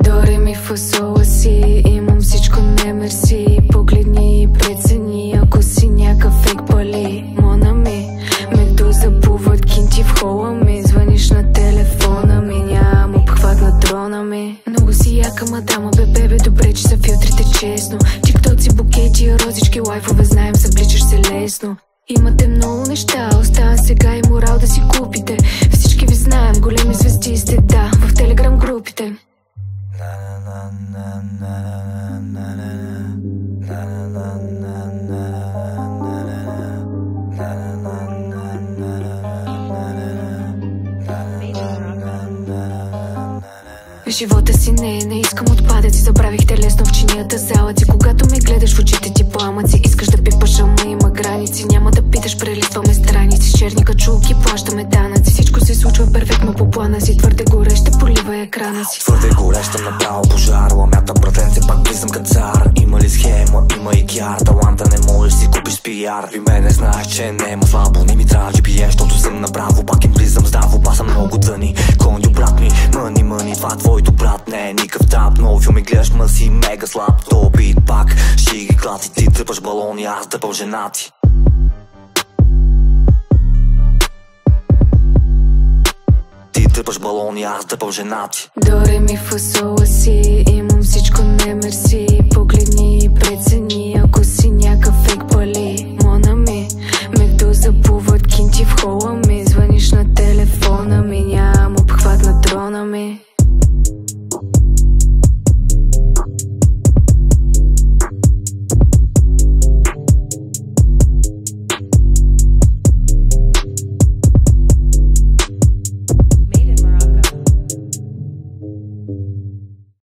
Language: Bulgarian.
Дори ми фасола си, имам всичко, не мерси. Погледни и прецени, ако си някакъв фейк пали. Мона ми, медуза плуват кинти в хола ми. Звъниш на телефона ми, нямам обхват на дрона ми. Много си яка мадама, бебе, добре, че са филтрите честно. Тиктоци, букети, розички, лайфове, знаем, събличаш се лесно. Имате много неща, остава сега и морал да си купите. Всички ви знаем, големи звезди сте, да, в телеграм групите. Живота си не искам отпадъци. Забравихте лесно в чинията залъци. Когато ме гледаш в очите ти пламъци, искаш да пипаш, ама има граници. Няма да питаш, прелистваме страници. С черни качулки плащаме данъци. Всичко се случва перфектно по плана си. Твърде гореща полива екрана си. Твърде гореща, направо пожар. Ламята братенце, пак влизам като цар. Има ли схема, има и гяр. Таланта не можеш си купиш с пиар. И мене знаеш, че нема слабо. Не ми трябва GPS, защото съм направо. Пак им влизам здраво, паса много дъни. Коню брат ми, мъни, това твоето брат не е никакъв тап. Много филми гледаш, ма си мега слаб. То бит пак, ще ги клати. Ти тръпаш балони, аз дъпам жена ти. Ти тръпаш балони, аз дъпам жена ти. Дори ми фасола си,